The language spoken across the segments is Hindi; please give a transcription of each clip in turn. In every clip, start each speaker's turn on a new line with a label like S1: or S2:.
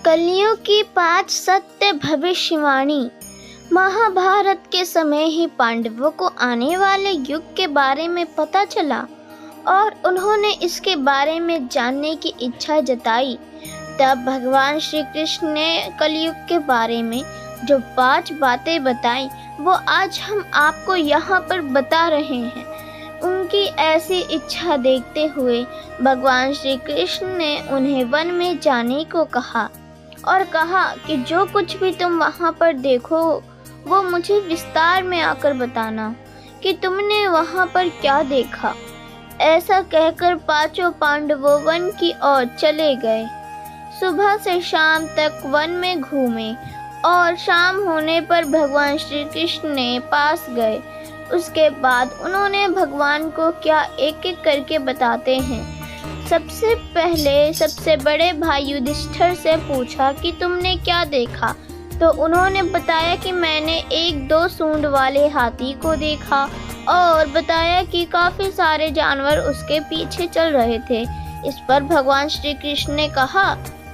S1: कलियुग की 5 सत्य भविष्यवाणी। महाभारत के समय ही पांडवों को आने वाले युग के बारे में पता चला और उन्होंने इसके बारे में जानने की इच्छा जताई। तब भगवान श्री कृष्ण ने कलियुग के बारे में जो 5 बातें बताई वो आज हम आपको यहाँ पर बता रहे हैं। उनकी ऐसी इच्छा देखते हुए भगवान श्री कृष्ण ने उन्हें वन में जाने को कहा और कहा कि जो कुछ भी तुम वहाँ पर देखो वो मुझे विस्तार में आकर बताना कि तुमने वहाँ पर क्या देखा। ऐसा कहकर 5 पांडवों वन की ओर चले गए। सुबह से शाम तक वन में घूमे और शाम होने पर भगवान श्री कृष्ण ने पास गए। उसके बाद उन्होंने भगवान को क्या एक एक करके बताते हैं। सबसे पहले सबसे बड़े भाई युधिष्ठिर से पूछा कि तुमने क्या देखा, तो उन्होंने बताया कि मैंने 1-2 सूंड वाले हाथी को देखा और बताया कि काफ़ी सारे जानवर उसके पीछे चल रहे थे। इस पर भगवान श्री कृष्ण ने कहा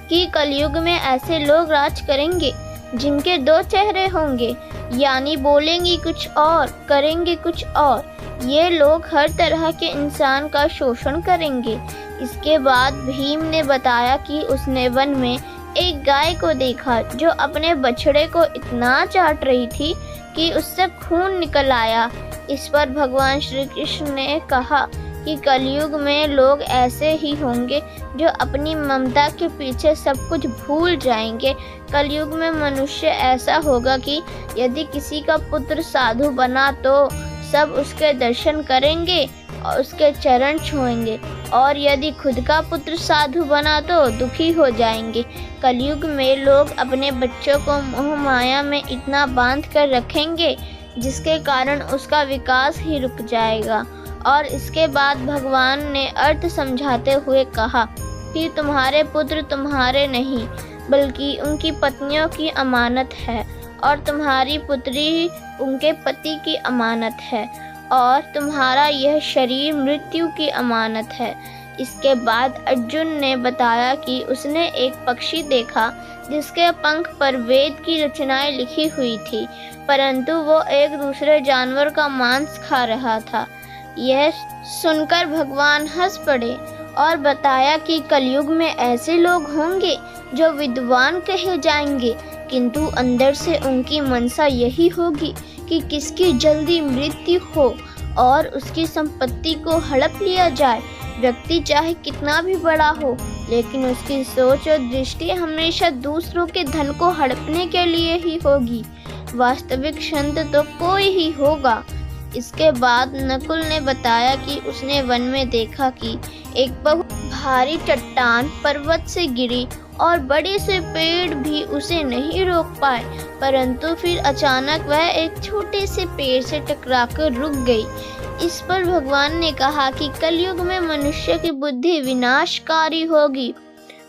S1: कि कलयुग में ऐसे लोग राज करेंगे जिनके 2 चेहरे होंगे, यानी बोलेंगे कुछ और करेंगे कुछ और। ये लोग हर तरह के इंसान का शोषण करेंगे। इसके बाद भीम ने बताया कि उसने वन में एक गाय को देखा जो अपने बछड़े को इतना चाट रही थी कि उससे खून निकल आया। इस पर भगवान श्री कृष्ण ने कहा कि कलयुग में लोग ऐसे ही होंगे जो अपनी ममता के पीछे सब कुछ भूल जाएंगे। कलयुग में मनुष्य ऐसा होगा कि यदि किसी का पुत्र साधु बना तो सब उसके दर्शन करेंगे और उसके चरण छुएंगे, और यदि खुद का पुत्र साधु बना तो दुखी हो जाएंगे। कलयुग में लोग अपने बच्चों को मोह माया में इतना बांध कर रखेंगे जिसके कारण उसका विकास ही रुक जाएगा। और इसके बाद भगवान ने अर्थ समझाते हुए कहा कि तुम्हारे पुत्र तुम्हारे नहीं बल्कि उनकी पत्नियों की अमानत है, और तुम्हारी पुत्री उनके पति की अमानत है, और तुम्हारा यह शरीर मृत्यु की अमानत है। इसके बाद अर्जुन ने बताया कि उसने एक पक्षी देखा जिसके पंख पर वेद की रचनाएं लिखी हुई थी, परंतु वो एक दूसरे जानवर का मांस खा रहा था। यह सुनकर भगवान हंस पड़े और बताया कि कलयुग में ऐसे लोग होंगे जो विद्वान कहे जाएंगे, किंतु अंदर से उनकी मनसा यही होगी कि किसकी जल्दी मृत्यु हो और उसकी संपत्ति को हड़प लिया जाए। व्यक्ति चाहे कितना भी बड़ा हो, लेकिन उसकी सोच और दृष्टि हमेशा दूसरों के धन को हड़पने के लिए ही होगी। वास्तविक संत तो कोई ही होगा। इसके बाद नकुल ने बताया कि उसने वन में देखा कि एक बहुत भारी चट्टान पर्वत से गिरी और बड़े से पेड़ भी उसे नहीं रोक पाए, परंतु फिर अचानक वह एक छोटे से पेड़ से टकराकर रुक गई। इस पर भगवान ने कहा कि कलयुग में मनुष्य की बुद्धि विनाशकारी होगी,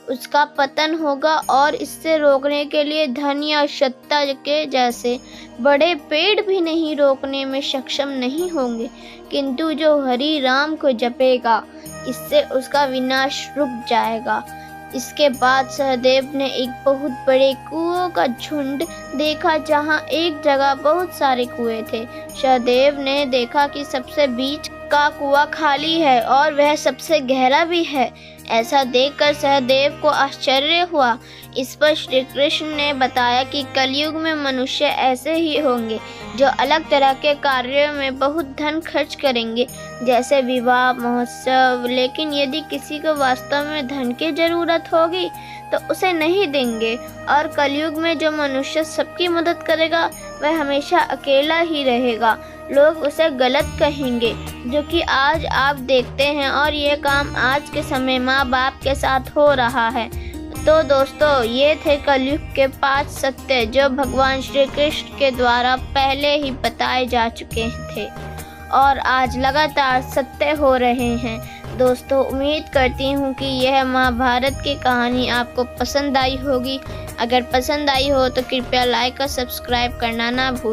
S1: उसका पतन होगा और इससे रोकने के लिए धन या सत्ता के जैसे बड़े पेड़ भी नहीं रोकने में सक्षम नहीं होंगे, किंतु जो हरि राम को जपेगा इससे उसका विनाश रुक जाएगा। इसके बाद सहदेव ने एक बहुत बड़े कुओं का झुंड देखा जहाँ एक जगह बहुत सारे कुएं थे। सहदेव ने देखा कि सबसे बीच का कुआं खाली है और वह सबसे गहरा भी है। ऐसा देखकर सहदेव को आश्चर्य हुआ। इस पर श्री कृष्ण ने बताया कि कलयुग में मनुष्य ऐसे ही होंगे जो अलग तरह के कार्यों में बहुत धन खर्च करेंगे, जैसे विवाह महोत्सव, लेकिन यदि किसी को वास्तव में धन की जरूरत होगी तो उसे नहीं देंगे। और कलयुग में जो मनुष्य सबकी मदद करेगा वह हमेशा अकेला ही रहेगा। लोग उसे गलत कहेंगे, जो कि आज आप देखते हैं, और ये काम आज के समय माँ बाप के साथ हो रहा है। तो दोस्तों, ये थे कलयुग के 5 सत्य जो भगवान श्री कृष्ण के द्वारा पहले ही बताए जा चुके थे और आज लगातार सत्य हो रहे हैं। दोस्तों, उम्मीद करती हूँ कि यह महाभारत की कहानी आपको पसंद आई होगी। अगर पसंद आई हो तो कृपया लाइक और सब्सक्राइब करना ना भूलें।